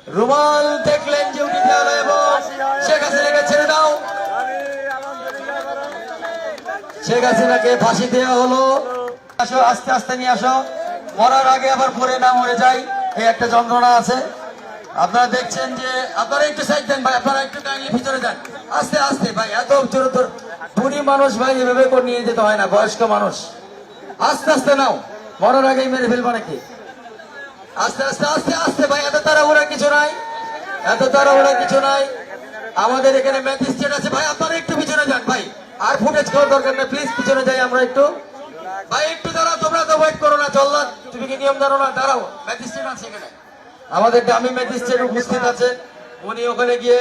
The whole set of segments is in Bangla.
রুমাল দেখলেন যে উঠে গেল এবং শেখ হাসিনাকে ছেড়ে দাও। শেখ হাসিনাকে ফাঁসি দেওয়া হলো। আসো, আস্তে আস্তে নিয়ে আসো, মরার আগে আবার পরে না মরে যাই, এই একটা যন্ত্রণা আছে। আপনারা দেখছেন যে আপনারা একটু সাইড দেন ভাই, আপনারা একটু কাইন্ডলি ভিতরে যান, আস্তে আস্তে ভাই, এত জোরে তোর বুড়ি মানুষ ভাই এভাবে করে নিয়ে যেতে হয় না, বয়স্ক মানুষ, আস্তে আস্তে নাও, মরার আগেই মেরে ফেলবো নাকি? আস্তে আস্তে আস্তে আস্তে ভাই, এত তাড়াহুড়া কিছু নাই, এত তাড়াহুড়া কিছু নাই। আমাদের এখানে ম্যাজিস্ট্রেট আছে ভাই, আপনারা একটু পিছনে যান ভাই, আর ফুটেজ খাওয়ার দরকার নেই, প্লিজ পিছনে যাই আমরা একটু। ভাই একটু দাঁড়াও, তোমরা তো ওয়েট করো না, জল্লাদ তুমি কি নিয়ম জানো না? দাঁড়াও, ম্যাজিস্ট্রেট আছে এখানে, আমাদের দামি ম্যাজিস্ট্রেট উপস্থিত আছে, উনি ওখানে গিয়ে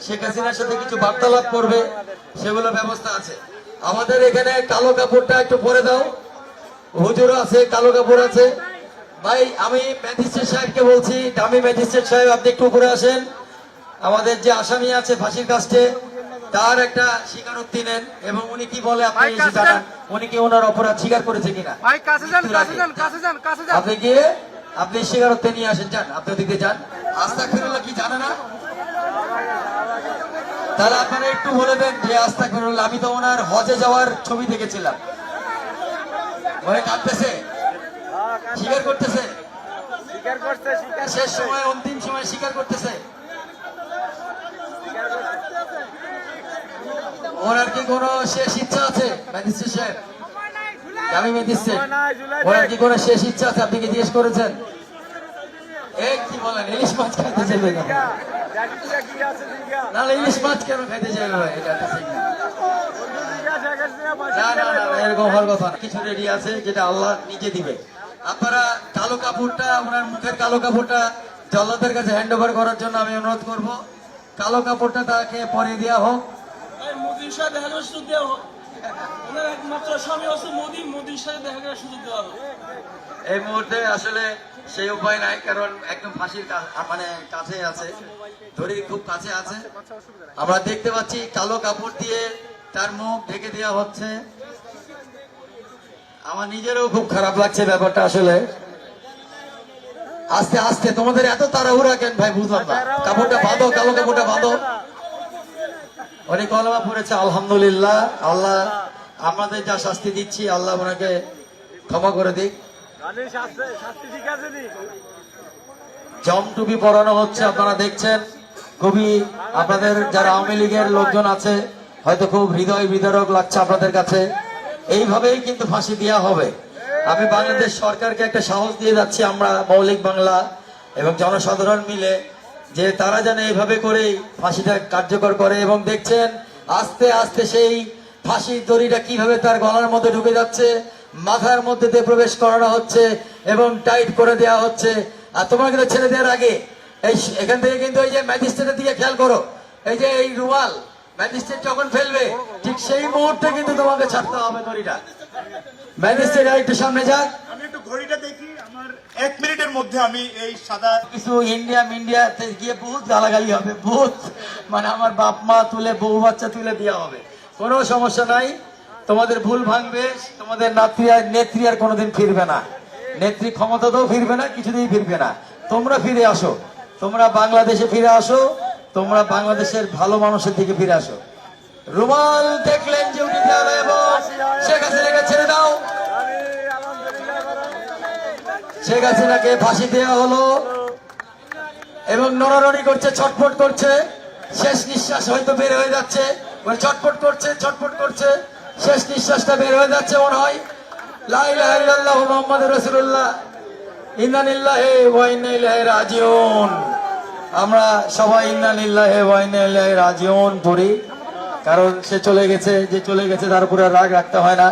শেখ হাসিনার সাথে কিছু বার্তালাপ করবে, সেগুলো ব্যবস্থা আছে। আমাদের এখানে কালো কাপড়টা একটু পরে দাও, হুজুর আছে, কালো কাপড় আছে। ভাই আমি ম্যাজিস্ট্রেট সাহেবকে বলছি, দামি ম্যাজিস্ট্রেট সাহেব আপনি একটু উপরে আসেন। আমাদের যে আসামি আছে ফাঁসির কাস্টে, তার একটা স্বীকারোক্তি নেন এবং উনি কি বলে আপনি এসে জানান, উনি কি ওনার অপরাধ স্বীকার করেছে কিনা। আপনি গিয়ে আপনি স্বীকারোক্তি নিয়ে আসেন, যান আপনি ওদিকে যান। আস্তাগফিরুল্লাহ কি জানে না? তাহলে আপনারা একটু বলে দেন যে আস্তাগফিরুল্লাহ। আমি তো ওনার হজে যাওয়ার ছবি দেখেছিলাম, ওরে কাঁদতেছে, স্বীকার করতেছে, শেষ সময় অন্তিম সময় স্বীকার করতেছে। ওনার কি কোনো শেষ ইচ্ছা আছে ম্যাজিস্ট্রেট সাহেব? আমি ম্যাজিস্ট্রেট, ওনার কি কোনো শেষ ইচ্ছা আছে? আপনি কি জিজ্ঞেস করেছেন? এই কি বলেন, ইলিশ মাছ খাইতে চাইবে না? নাহলে ইলিশ মাছ কেন খাইতে চাইবে ভাই? না না না, এরকম হওয়ার কথা না, কিছু রেডি আছে যেটা আল্লাহ নিজে দিবে। আপনারা কালো কাপড়টা, ওনার মুখের কালো কাপড়টা জল্লাদের কাছে হ্যান্ড ওভার করার জন্য আমি অনুরোধ করব। কালো কাপড়টা তাকে পরিয়ে দেওয়া হোক। মোদির সাথে দেখা করার সুযোগ দেওয়া হোক, ওনার একমাত্র স্বামী হচ্ছে মোদি, মোদির সাথে দেখা করার সুযোগ দেওয়া হোক। এই মুহূর্তে আসলে সেই উপায় নাই, কারণ একদম ফাঁসির মানে কাছে আছে, দড়ি খুব কাছে আছে। আমরা দেখতে পাচ্ছি কালো কাপড় দিয়ে তার মুখ ঢেকে দেওয়া হচ্ছে। আমার নিজেরও খুব খারাপ লাগছে ব্যাপারটা আসলে। আস্তে আস্তে, তোমাদের এত তাড়াহুড়া কেন ভাই বুঝলাম না। কাপড়টা বাঁধো, কালো কাপড়টা বাঁধো। অনেক কলমা পড়েছে, আলহামদুলিল্লাহ। আল্লাহ আমাদের যা শাস্তি দিচ্ছি, আল্লাহ ওনাকে ক্ষমা করে দিক। জমটুপি পরানো হচ্ছে, আপনারা দেখছেন। খুবই আপনাদের যারা আওয়ামী লীগের লোকজন আছে হয়তো খুব হৃদয় বিদারক লাগছে আপনাদের কাছে। এইভাবেই কিন্তু ফাঁসি দেওয়া হবে। আমি বাংলাদেশ সরকারকে একটা সাহস দিয়ে যাচ্ছি, আমরা মৌলিক বাংলা এবং জনসাধারণ মিলে, যে তারা যেন এইভাবে করেই ফাঁসিটা কার্যকর করে। এবং দেখছেন আস্তে আস্তে সেই ফাঁসির দড়িটা কিভাবে তার গলার মধ্যে ঢুকে যাচ্ছে, মাথার মধ্যে দিয়ে প্রবেশ করানো হচ্ছে এবং টাইট করে দেওয়া হচ্ছে। আর তোমরা কিন্তু ছেড়ে দেওয়ার আগে এই এখান থেকে কিন্তু এই যে ম্যাজিস্ট্রেটের দিকে খেয়াল করো, এই যে এই রুমাল ম্যাজিস্ট্রেট যখন ফেলবে ঠিক সেই মুহূর্তে কিন্তু তোমাকে ছাড়তে হবে দড়িটা। ম্যাজিস্ট্রেট একটু সামনে যাক, আমি একটু ঘড়িটা দেখি, আমার 1 মিনিটের মধ্যে আমি এই সাদা কিছু ইন্ডিয়াতে গিয়ে বহুত গালাগালি হবে, বহুত, মানে আমার বাপ মা তুলে, বউ বাচ্চা তুলে দেওয়া হবে। কোনো সমস্যা নাই, তোমাদের ভুল ভাঙবে, তোমাদের নেত্রী আর কোনোদিন ফিরবে না, নেত্রী ক্ষমতাতেও ফিরবে না, কিছুতেই ফিরবে না। তোমরা ফিরে আসো, তোমরা বাংলাদেশে ফিরে আসো, তোমরা বাংলাদেশের ভালো মানুষের দিকে ফিরে আসো। রুমাল দেখলেন যে উঠে গেল এবং শেখ হাসিনাকে ছেড়ে দাও। শেখ হাসিনাকে ফাঁসি দেওয়া হলো এবং নড়ানড়ি করছে, ছটফট করছে, শেষ নিঃশ্বাস হয়তো বের হয়ে যাচ্ছে, ছটফট করছে, ছটফট করছে, শেষ নিঃশ্বাসটা বের হয়ে যাচ্ছে মনে হয়। লা ইলাহা ইল্লাল্লাহু মুহাম্মাদুর রাসূলুল্লাহ, ইন্না লিল্লাহি ওয়া ইন্না ইলাইহি রাজিউন। আমরা সবাই ইন্না লিল্লাহি ওয়া ইন্না ইলাইহি রাজিউন পড়ি, কারণ সে চলে গেছে, যে চলে গেছে তার উপরে রাগ রাখতে হয় না।